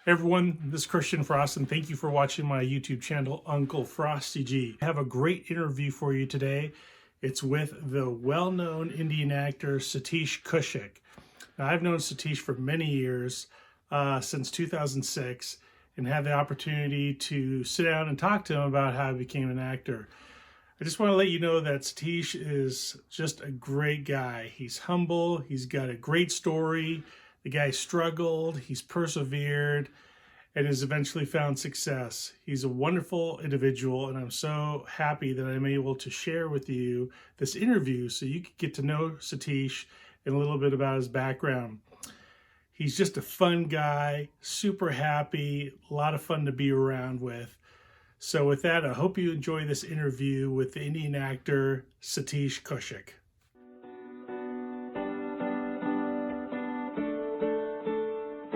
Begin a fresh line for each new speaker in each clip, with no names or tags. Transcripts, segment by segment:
Everyone, this is Christian Frost, and thank you for watching my YouTube channel, Uncle Frosty G. I have a great interview for you today. It's with the well-known Indian actor Satish Kaushik. Now, I've known Satish for many years, since 2006, and had the opportunity to sit down and talk to him about how he became an actor. I just want to let you know that Satish is just a great guy. He's humble, he's got a great story. The guy struggled, he's persevered, and has eventually found success. He's a wonderful individual, and I'm so happy that I'm able to share with you this interview so you can get to know Satish and a little bit about his background. He's just a fun guy, super happy, a lot of fun to be around with. So with that, I hope you enjoy this interview with the Indian actor Satish Kaushik.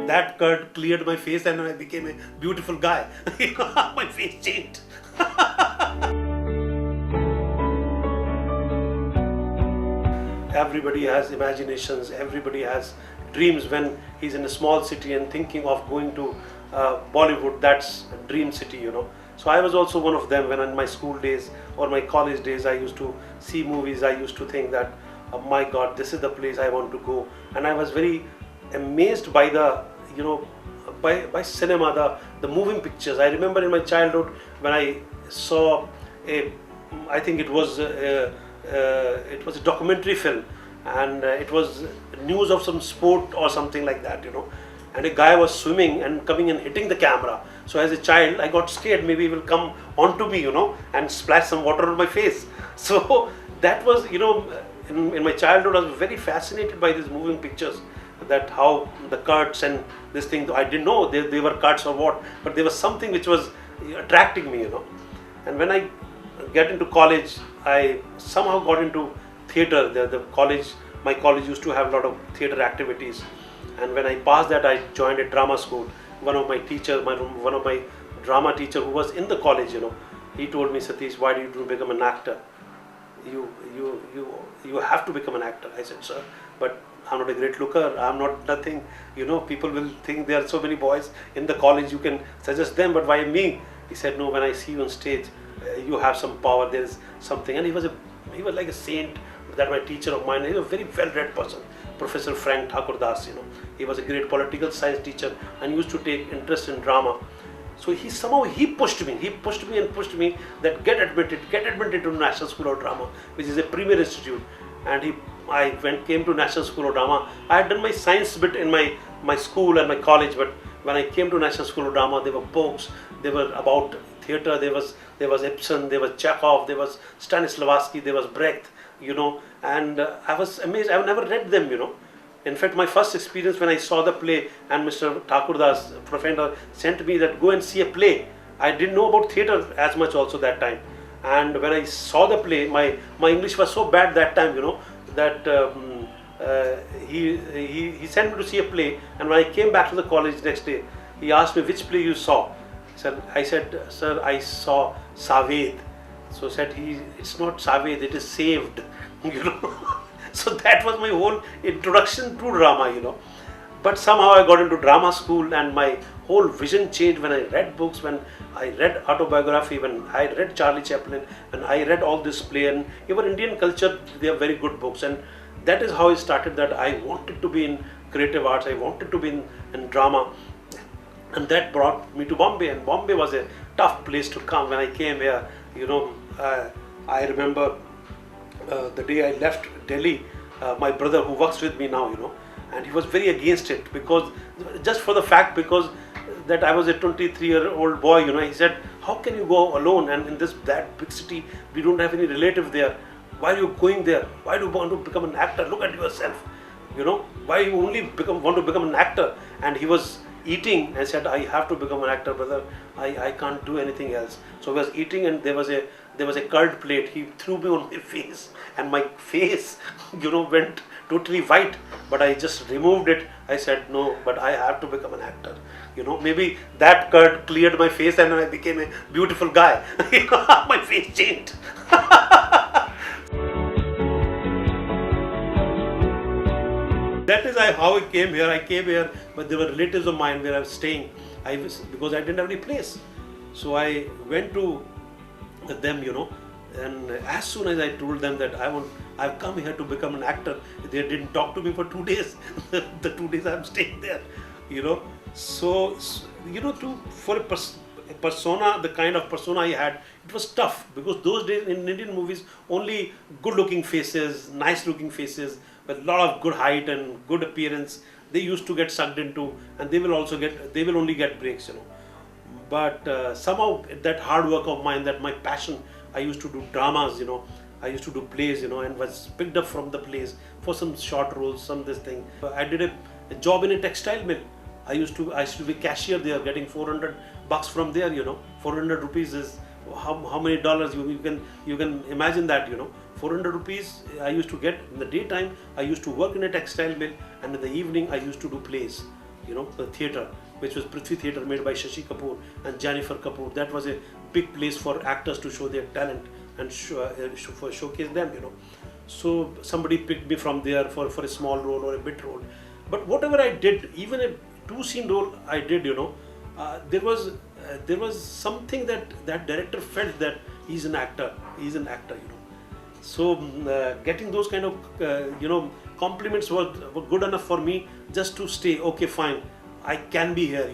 That cut cleared my face and I became a beautiful guy. My face changed. Everybody has imaginations, everybody has dreams when he's in a small city and thinking of going to Bollywood. That's a dream city, you know. So I was also one of them. When in my school days or my college days I used to see movies, I used to think that, oh my God, this is the place I want to go. And I was very amazed by the, you know, by cinema, the moving pictures. I remember in my childhood when I saw I think it was a documentary film, and it was news of some sport or something like that, you know, and a guy was swimming and coming and hitting the camera. So as a child I got scared, maybe he will come onto me, you know, and splash some water on my face. So that was, you know, in my childhood I was very fascinated by these moving pictures, that how the cuts and this thing, I didn't know they were cuts or what, but there was something which was attracting me, you know. And when I get into college, I somehow got into theatre. My college used to have a lot of theatre activities, and when I passed that, I joined a drama school. One of my drama teacher who was in the college, you know, he told me, Satish, why do you become an actor? You have to become an actor. I said, sir, but I'm not a great looker, I'm not nothing, you know, people will think there are so many boys in the college, you can suggest them, but why me? He said, no, when I see you on stage, you have some power, there is something. And he was like a saint, that my teacher of mine. He was a very well-read person, Professor Frank Thakurdas, you know. He was a great political science teacher and used to take interest in drama. So he pushed me that get admitted to National School of Drama, which is a premier institute. And I came to National School of Drama. I had done my science bit in my school and my college, but when I came to National School of Drama, there were books, they were about theatre, there was Ibsen, there was Chekhov, there was Stanislavski, there was Brecht, you know, and I was amazed. I've never read them, you know. In fact, my first experience when I saw the play, and Mr. Thakurdas, Professor, sent me that go and see a play. I didn't know about theatre as much also that time. And when I saw the play, my English was so bad that time, you know, that he sent me to see a play. And when I came back to the college next day, he asked me which play you saw. I said, sir, I saw Saved. So said he, it's not Saved, it is Saved, you know. So that was my whole introduction to drama, you know. But somehow I got into drama school and my whole vision changed when I read books, when I read autobiography, when I read Charlie Chaplin, when I read all this play, and even Indian culture, they are very good books. And that is how it started, that I wanted to be in creative arts, I wanted to be in drama. And that brought me to Bombay, and Bombay was a tough place to come. When I came here, you know, I remember the day I left Delhi, my brother who works with me now, you know, and he was very against it, because just for the fact because that I was a 23-year-old boy, you know. He said, how can you go alone, and in that big city we don't have any relative there, why are you going there, why do you want to become an actor, look at yourself, you know, why you only want to become an actor? And he was eating and said, I have to become an actor, brother, I can't do anything else. So I was eating and there was a curd plate, he threw me on my face and my face, you know, went totally white, but I just removed it. I said, no, but I have to become an actor, you know. Maybe that curd cleared my face and I became a beautiful guy. My face changed. That is how I came here. I came here, but there were relatives of mine where I was staying. Because I didn't have any place. So I went to them, and as soon as I told them that I've come here to become an actor, they didn't talk to me for 2 days. The 2 days I'm staying there, So for a persona, the kind of persona I had, it was tough because those days in Indian movies, only good-looking faces, nice-looking faces, with a lot of good height and good appearance, they used to get sucked into, and they will only get breaks, But somehow that hard work of mine, that my passion, I used to do dramas, I used to do plays, and was picked up from the plays for some short roles, this thing. I did a job in a textile mill. I used to be cashier there, getting $400 from there, 400 rupees is how many dollars, you can imagine that, 400 rupees I used to get in the daytime. I used to work in a textile mill, and in the evening I used to do plays, the theatre, which was Prithvi Theatre, made by Shashi Kapoor and Jennifer Kapoor. That was a big place for actors to show their talent and showcase them, So somebody picked me from there for a small role or a bit role. But whatever I did, even a 2-scene role I did, there was something that director felt that he's an actor, So getting those kind of, compliments were good enough for me just to stay. Okay, fine, I can be here,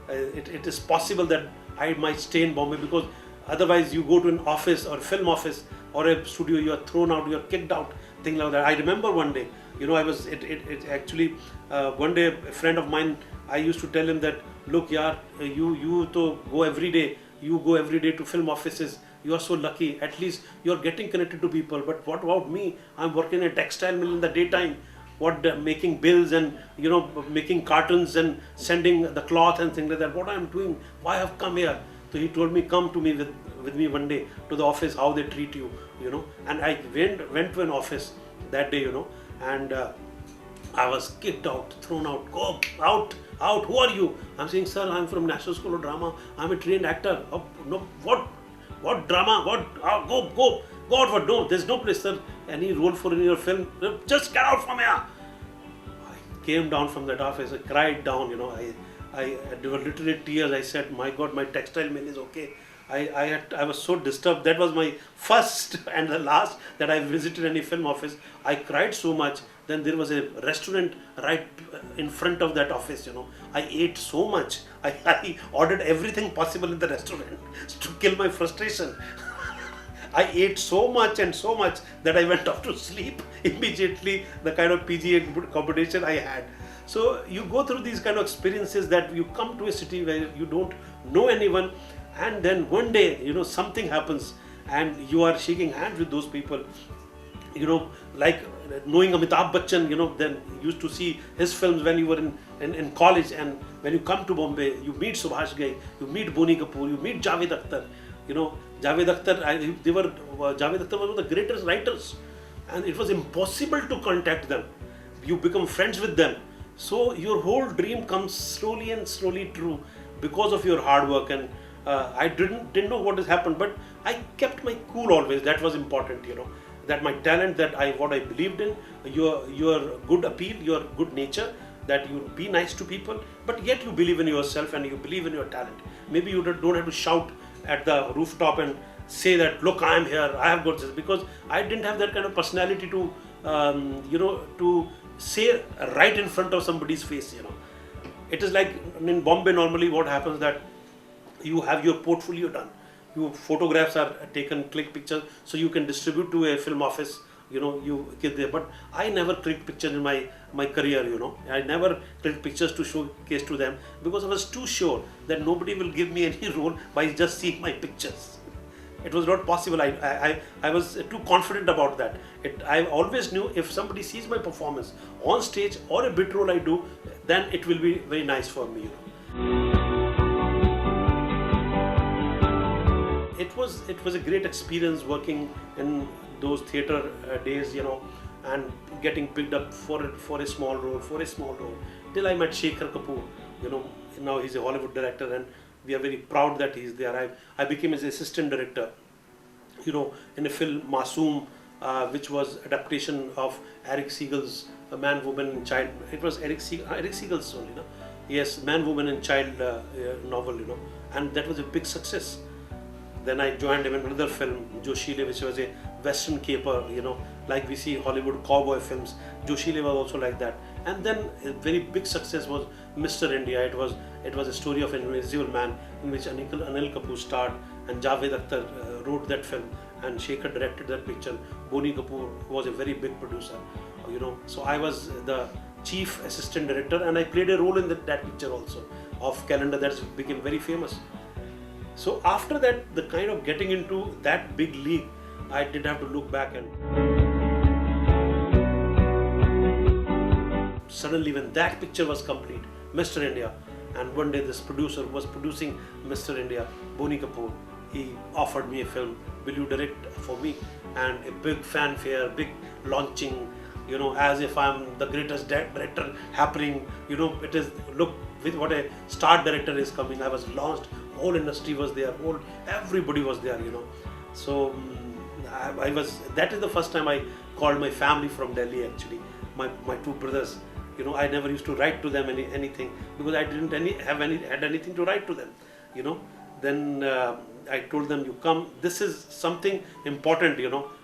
It is possible that I might stay in Bombay, because otherwise you go to an office or a film office or a studio, you are thrown out, you are kicked out, things like that. I remember one day, one day a friend of mine, I used to tell him that, look, yaar, you to go every day, to film offices. You are so lucky. At least you are getting connected to people. But what about me? I'm working in a textile mill in the daytime. Making bills and making cartons and sending the cloth and things like that. What I'm doing? Why have come here? So he told me, come to me with me one day to the office, how they treat you, And I went to an office that day, and I was kicked out, thrown out. Go out. Who are you? I'm saying, sir, I'm from National School of Drama. I'm a trained actor. Oh, no, what drama? Go out. What? No, there's no place, sir. Any role for in your film? Just get out from here. I came down from that office. I cried down. There were literally tears. I said, my God, my textile mill is okay. I was so disturbed. That was my first and the last that I visited any film office. I cried so much. Then there was a restaurant right in front of that office, I ate so much. I ordered everything possible in the restaurant to kill my frustration. I ate so much that I went off to sleep immediately, the kind of PG accommodation I had. So you go through these kind of experiences, that you come to a city where you don't know anyone, and then one day, something happens and you are shaking hands with those people, like knowing Amitabh Bachchan, then you used to see his films when you were in college, and when you come to Bombay, you meet Subhash Ghai, you meet Boni Kapoor, you meet Javed Akhtar, Javed Akhtar, Javed Akhtar was one of the greatest writers, and it was impossible to contact them. You become friends with them. So your whole dream comes slowly and slowly true because of your hard work. And I didn't know what has happened, but I kept my cool always. That was important, that my talent, what I believed in, your good appeal, your good nature, that you be nice to people, but yet you believe in yourself and you believe in your talent. Maybe you don't have to shout at the rooftop and say that, look, I am here, I have got this, because I didn't have that kind of personality to, to say right in front of somebody's face, It is like in Bombay, normally what happens that you have your portfolio done. Your photographs are taken, click pictures, so you can distribute to a film office, you get there. But I never clicked pictures in my career, I never clicked pictures to showcase to them, because I was too sure that nobody will give me any role by just seeing my pictures. It was not possible. I was too confident about that. I always knew if somebody sees my performance on stage or a bit role I do, then it will be very nice for me. It was a great experience working in those theatre days, and getting picked up for a small role, till I met Shekhar Kapoor. Now he's a Hollywood director, and we are very proud that he's there. I became his assistant director, in a film Masoom, which was adaptation of Eric Siegel's Man, Woman and Child. It was Eric Siegel's only, no? Yes, Man, Woman and Child novel, and that was a big success. Then I joined him in another film, Joshile, which was a Western caper, like we see Hollywood cowboy films. Joshile was also like that. And then a very big success was Mr. India. It was a story of an invisible man in which Anil Kapoor starred, and Javed Akhtar wrote that film, and Shekhar directed that picture. Boni Kapoor was a very big producer, So I was the chief assistant director, and I played a role in that picture also of Calendar that became very famous. So after that, the kind of getting into that big league, I did have to look back, and suddenly when that picture was complete, Mr. India, and one day this producer who was producing Mr. India, Boni Kapoor, he offered me a film, will you direct for me? And a big fanfare, big launching, as if I'm the greatest director happening, it is, look with what a star director is coming. I was launched, whole industry was there, everybody was there, So that is the first time I called my family from Delhi actually, my two brothers. I never used to write to them anything because I didn't had anything to write to them, Then I told them, you come, this is something important,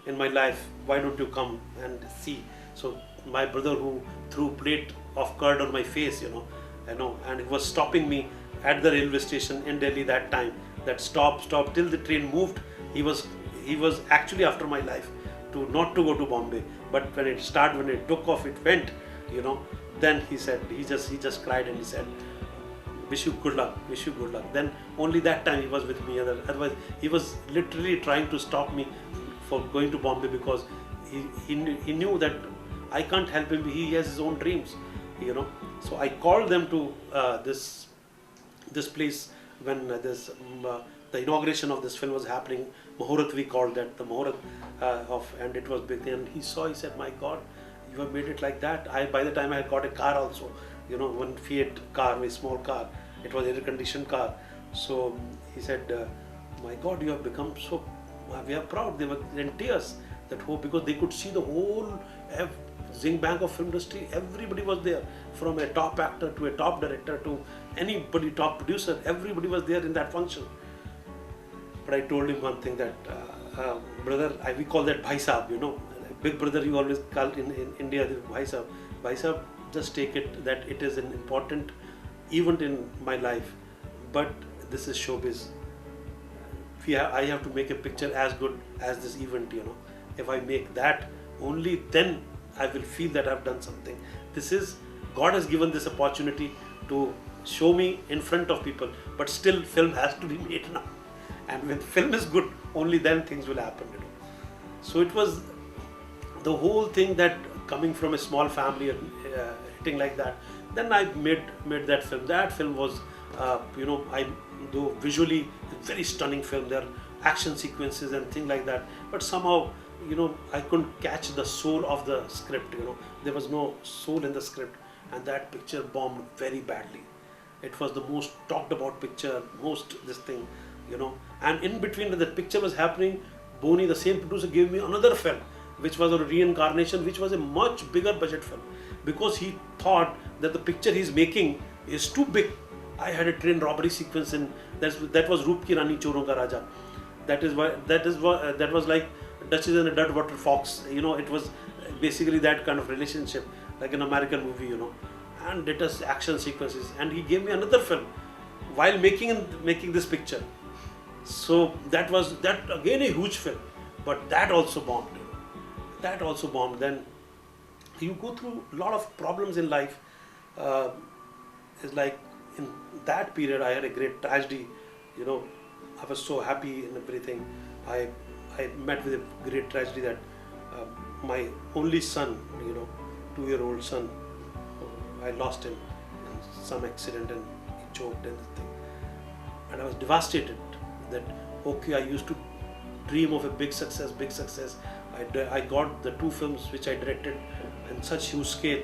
in my life, why don't you come and see? So my brother, who threw a plate of curd on my face, and he was stopping me at the railway station in Delhi that time, that stop till the train moved. He was actually after my life, not to go to Bombay, but when it took off, it went, Then he said, he just cried and he said, wish you good luck. Then only that time he was with me. Otherwise, he was literally trying to stop me for going to Bombay because he knew that I can't help him. He has his own dreams, So I called them to this place when the inauguration of this film was happening. Muhurat, we called that, the Muhurat and it was big. And he said, my God, you have made it like that. By the time I had got a car also, one Fiat car, a small car. It was an air-conditioned car. So he said, my God, you have become so, we are proud. They were in tears, because they could see the whole Zing Bank of film industry. Everybody was there, from a top actor to a top director to anybody, top producer. Everybody was there in that function. But I told him one thing that, brother, we call that Bhai Sahab, Big brother you always call in India, Bhai Sahab. Bhai Sahab, just take it that it is an important event in my life, but this is showbiz. I have to make a picture as good as this event, If I make that, only then I will feel that I've done something. God has given this opportunity to show me in front of people, but still film has to be made now. And when film is good, only then things will happen, So it was the whole thing that coming from a small family and hitting like that. Then I made that film. That film was, though visually very stunning film. There are action sequences and things like that. But somehow, I couldn't catch the soul of the script. There was no soul in the script, and that picture bombed very badly. It was the most talked about picture, this thing, And in between when the picture was happening, Boni, the same producer, gave me another film, which was a reincarnation, which was a much bigger budget film, because he thought that the picture he's making is too big. I had a train robbery sequence in that was Roop Ki Rani Choron Ka Raja. That was like Duchess and a Dudwater Fox. It was basically that kind of relationship, like an American movie. And it has action sequences. And he gave me another film while making this picture. So that again a huge film, but that also bombed. Then you go through a lot of problems in life. It's like in that period I had a great tragedy. I was so happy and everything. I met with a great tragedy that my only son, 2-year-old son, I lost him in some accident and he choked and everything. And I was devastated that, okay, I used to dream of a big success. I got the 2 films which I directed in such huge scale,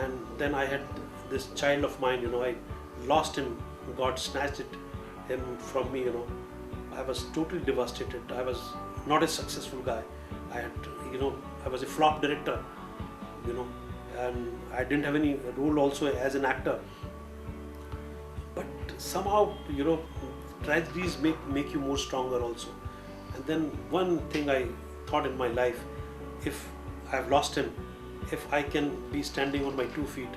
and then I had this child of mine, I lost him, God snatched him from me, I was totally devastated. I was not a successful guy, I had, I was a flop director, and I didn't have any role also as an actor. But somehow, tragedies make you more stronger also. And then one thing I thought in my life, if I've lost him, if I can be standing on my 2 feet,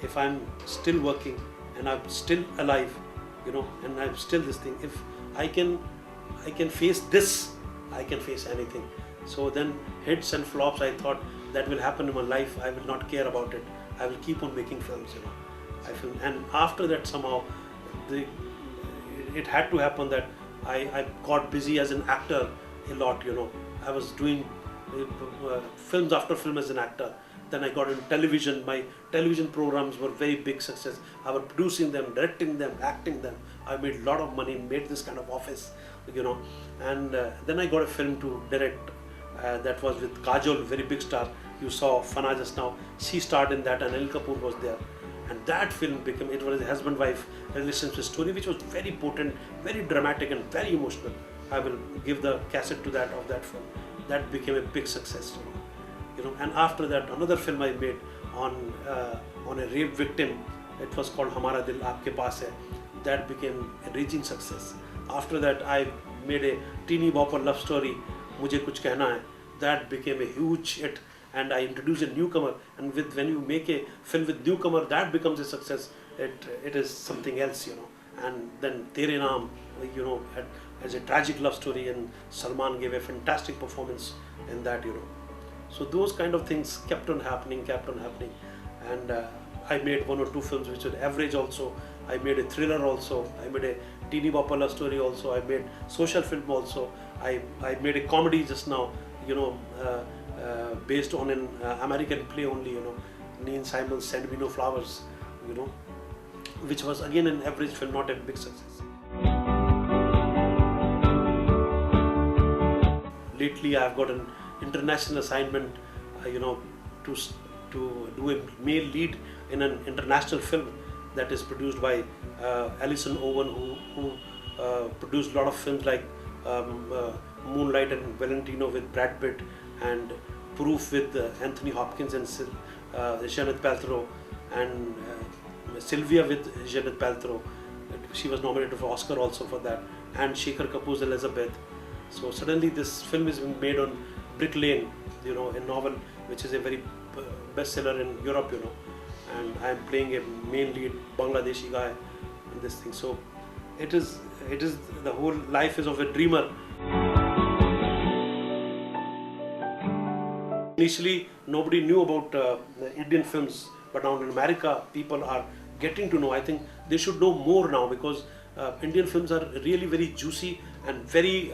if I'm still working and I'm still alive, and I'm still this thing, if I can face this, I can face anything. So then hits and flops, I thought that will happen in my life. I will not care about it. I will keep on making films, and after that somehow it had to happen that I got busy as an actor a lot, I was doing films after film as an actor. Then I got into television. My television programs were very big success. I was producing them, directing them, acting them. I made a lot of money, made this kind of office, and then I got a film to direct. That was with Kajol, very big star. You saw Fana just now. She starred in that, and Anil Kapoor was there. And that film it was a husband-wife relationship story, which was very potent, very dramatic, and very emotional. I will give the cassette of that film. That became a big success, And after that, another film I made on a rape victim. It was called Hamara Dil Aapke Paas Hai. That became a raging success. After that, I made a teeny bopper love story, Mujhe Kuch Kehna Hai. That became a huge hit, and I introduced a newcomer. And when you make a film with newcomer, that becomes a success. It is something else, And then TERE Naam, as a tragic love story, and Salman gave a fantastic performance in that, So those kind of things kept on happening, and I made 1 or 2 films which were average also. I made a thriller also. I made a teeny bopper love story also. I made social film also. I made a comedy just now, based on an American play only, Neil Simon's Send Me No Flowers, which was again an average film, not a big success. Lately, I've got an international assignment, to do a male lead in an international film that is produced by Alison Owen, who produced a lot of films like Moonlight and Valentino with Brad Pitt, and Proof with Anthony Hopkins and Gwyneth Paltrow, and Sylvia with Gwyneth Paltrow. She was nominated for Oscar also for that, and Shekhar Kapoor's Elizabeth. So suddenly this film is being made on Brick Lane, a novel which is a very bestseller in Europe, and I am playing a main lead Bangladeshi guy in this thing. So it is the whole life is of a dreamer. Initially, nobody knew about Indian films, but now in America, people are getting to know. I think they should know more now, because Indian films are really very juicy and very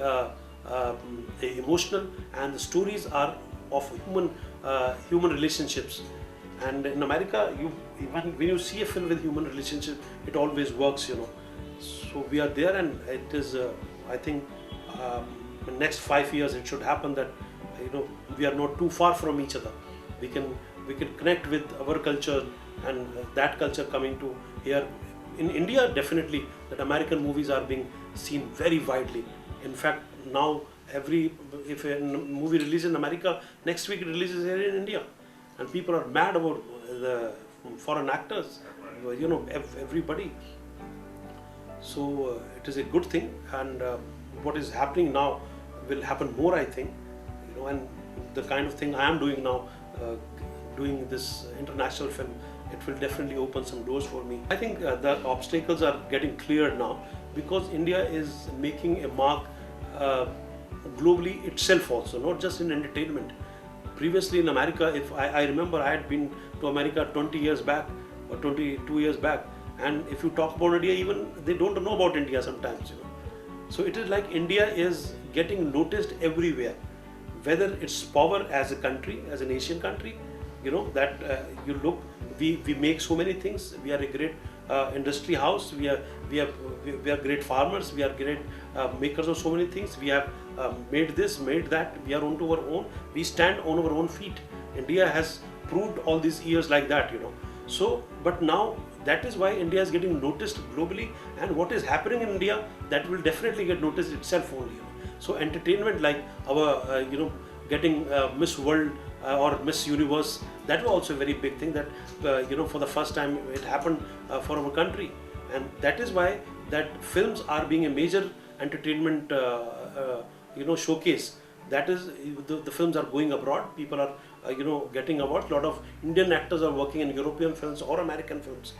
emotional, and the stories are of human relationships. And in America, when you see a film with human relationship, it always works, So we are there, and it is, I think, in the next 5 years, it should happen that, we are not too far from each other. We can connect with our culture, and that culture coming to here. In India, definitely, that American movies are being seen very widely. In fact, now if a movie releases in America, next week it releases here in India, and people are mad about the foreign actors, everybody. So it is a good thing, and what is happening now will happen more, I think, and the kind of thing I am doing now, doing this international film, it will definitely open some doors for me. I think the obstacles are getting cleared now, because India is making a mark globally itself also, not just in entertainment. Previously in America, if I remember, I had been to America 20 years back or 22 years back, and if you talk about India, even they don't know about India sometimes, So it is like India is getting noticed everywhere, whether it's power as a country, as an Asian country, that you look, we make so many things. We are a great industry house. We are great farmers. We are great makers of so many things. We have made this, made that. We are onto our own. We stand on our own feet. India has proved all these years like that, So, but now that is why India is getting noticed globally, and what is happening in India, that will definitely get noticed itself only. So entertainment, like our getting Miss World or Miss Universe. That was also a very big thing that for the first time it happened for our country, and that is why that films are being a major entertainment showcase. That is, the films are going abroad. People are getting awards. A lot of Indian actors are working in European films or American films.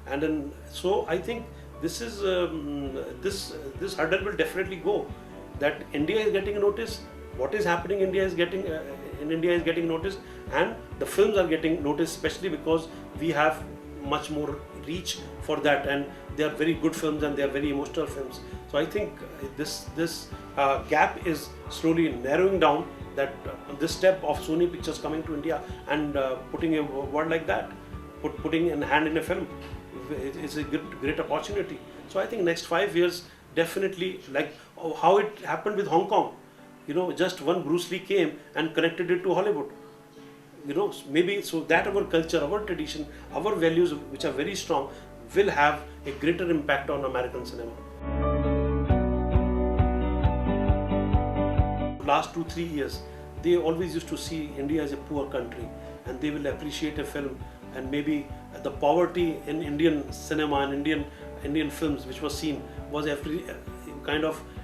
And then so I think this is this hurdle will definitely go. That India is getting noticed. What is happening in India is getting noticed, and the films are getting noticed, especially because we have much more reach for that, and they are very good films and they are very emotional films. So I think this gap is slowly narrowing down. That this step of Sony Pictures coming to India and putting a word like that, putting a hand in a film, is a great opportunity. So I think next 5 years definitely, like how it happened with Hong Kong. Just one Bruce Lee came and connected it to Hollywood. Maybe so that our culture, our tradition, our values, which are very strong, will have a greater impact on American cinema. Last 2-3 years, they always used to see India as a poor country, and they will appreciate a film, and maybe the poverty in Indian cinema and Indian films, which was seen, was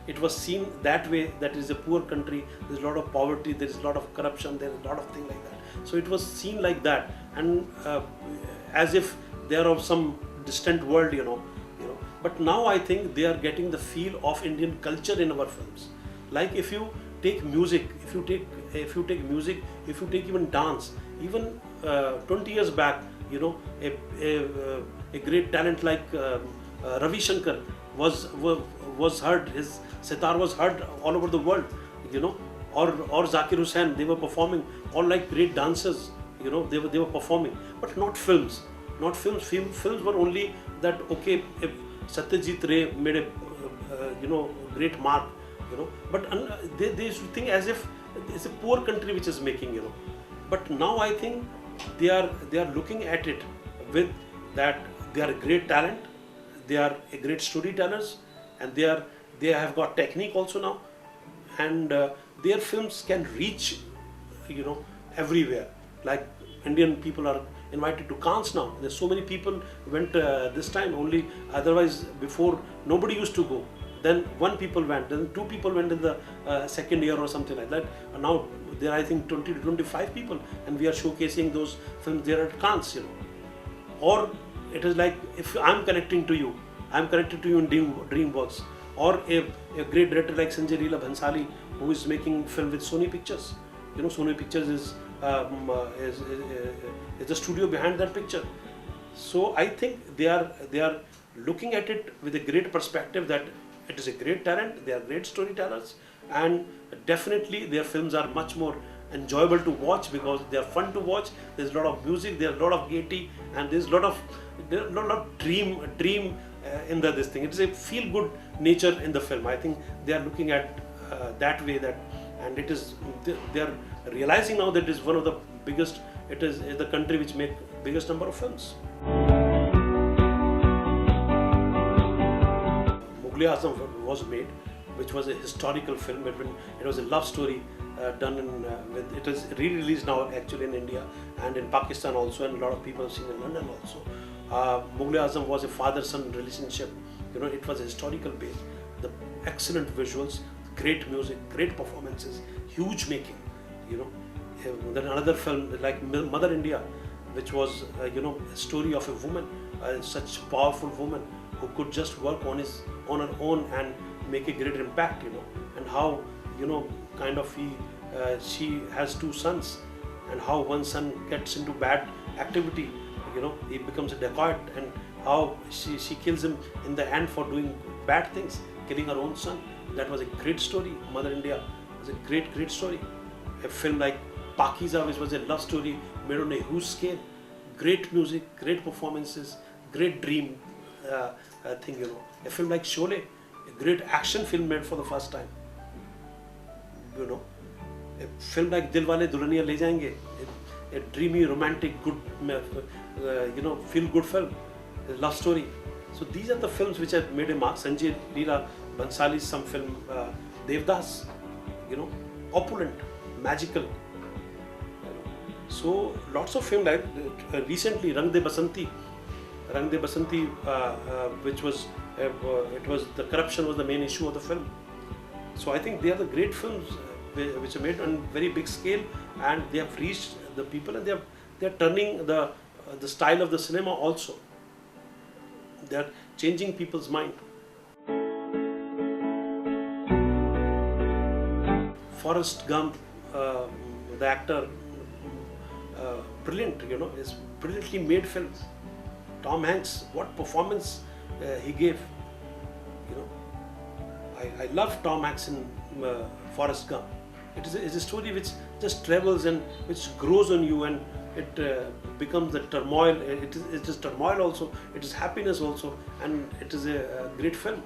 it was seen that way, that it is a poor country, there's a lot of poverty, there is a lot of corruption, there is a lot of things like that. So it was seen like that, and as if they are of some distant world, But now I think they are getting the feel of Indian culture in our films. Like if you take music, if you take even dance, even 20 years back, a great talent like Ravi Shankar was heard, his sitar was heard all over the world, or Zakir Hussain, they were performing, all like great dancers, they were performing, but not films. Films were only that, okay, if Satyajit Ray made a great mark, but they used to think as if it's a poor country which is making, But now I think they are looking at it with that they are a great talent, they are a great storytellers, and they have got technique also now, and their films can reach everywhere. Like Indian people are invited to Cannes now. There's so many people went this time only. Otherwise, before nobody used to go. Then one people went, then two people went in the second year or something like that. And now there are, I think, 20 to 25 people, and we are showcasing those films there at Cannes, Or it is like, if I'm connecting to you, I'm connected to you in DreamWorks, or a great director like Sanjay Leela Bhansali, who is making film with Sony Pictures. Sony Pictures is the studio behind that picture. So I think they are looking at it with a great perspective that it is a great talent, they are great storytellers, and definitely their films are much more enjoyable to watch because they are fun to watch. There's a lot of music, there's a lot of gaiety, and there's a lot of dream in this thing. It's a feel-good nature in the film. I think they are looking at that way, and it is they are realizing now that it is one of the biggest. It is the country which make biggest number of films. MUGHAL-E-AZAM was made, which was a historical film. It was a love story done it was re-released now actually in India and in Pakistan also, and a lot of people have seen in London also. MUGHAL-E-AZAM was a father-son relationship. It was a historical base. The excellent visuals, great music, great performances, huge making. Then another film like Mother India, which was a story of a woman, such powerful woman who could just work on her own and make a great impact, and how she has two sons, and how one son gets into bad activity, he becomes a dacoit, and how she kills him in the end for doing bad things, killing her own son. That was a great story. Mother India was a great story. A film like PAKEEZAH, which was a love story made on a huge scale, great music, great performances, great dream thing. A film like SHOLAY, a great action film made for the first time. A film like DILWALE, DULHANIA Le JAYENGE, a dreamy, romantic, good, feel-good film, a love story. So these are the films which have made a mark. Sanjay Leela Bhansali's some film, DEVDAS, opulent, magical. So lots of film, like recently Rang De Basanti, which was it was the corruption was the main issue of the film. So I think they are the great films which are made on very big scale, and they have reached the people, and they are turning the style of the cinema also. They are changing people's mind. Forrest Gump, the actor, brilliant, is brilliantly made films. Tom Hanks, what performance he gave, I love Tom Hanks in Forrest Gump. It is a story which just travels and which grows on you, and it becomes the turmoil. It is turmoil also, it is happiness also, and it is a great film.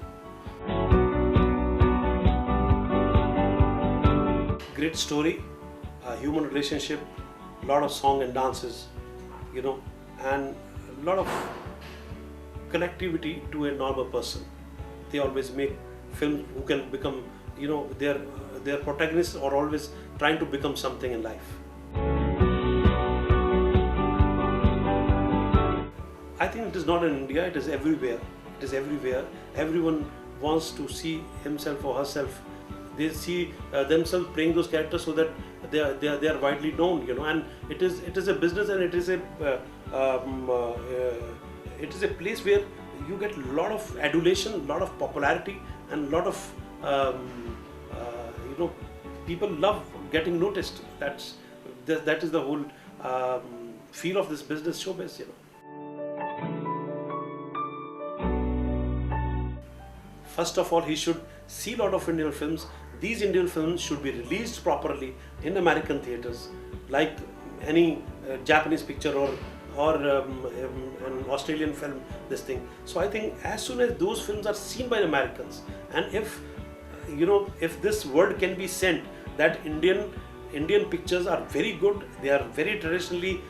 Great story, human relationship, lot of song and dances, and a lot of connectivity to a normal person. They always make films who can become, their protagonists are always trying to become something in life. I think it is not in India, it is everywhere. It is everywhere. Everyone wants to see himself or herself. They see themselves playing those characters so that they are widely known, and it is a business, and it is a place where you get a lot of adulation, a lot of popularity, and a lot of people love getting noticed. That is the whole feel of this business, showbiz. First of all, he should see a lot of Indian films. These Indian films should be released properly in American theaters, like any Japanese picture or an Australian film, this thing. So I think as soon as those films are seen by Americans, and if this word can be sent that Indian pictures are very good, they are very traditionally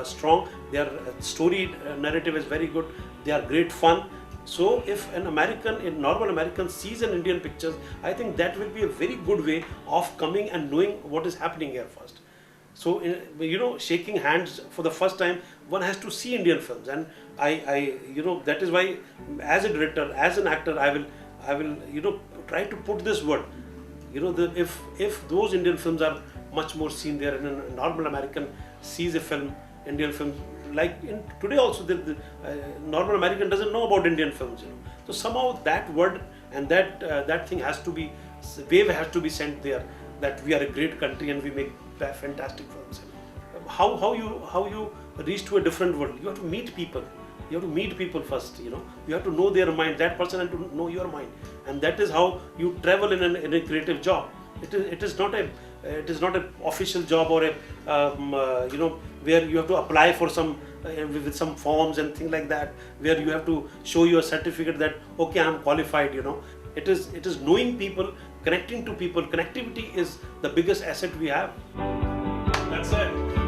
strong, their story narrative is very good, they are great fun. So if a normal American sees an Indian picture, I think that will be a very good way of coming and knowing what is happening here first. So shaking hands for the first time, one has to see Indian films, and I that is why, as a director, as an actor, I will try to put this word. If those Indian films are much more seen there, and a normal American sees a film, Indian film. Like today also, the normal American doesn't know about Indian films, So somehow that word and that thing has to be, wave has to be sent there, that we are a great country and we make fantastic films. How you reach to a different world? You have to meet people. You have to meet people first. You have to know their mind. That person has to know your mind, and that is how you travel in a creative job. It is not an official job or where you have to apply for some with some forms and things like that, where you have to show your certificate that okay, I am qualified. It is knowing people, connecting to people. Connectivity is the biggest asset we have. That's it.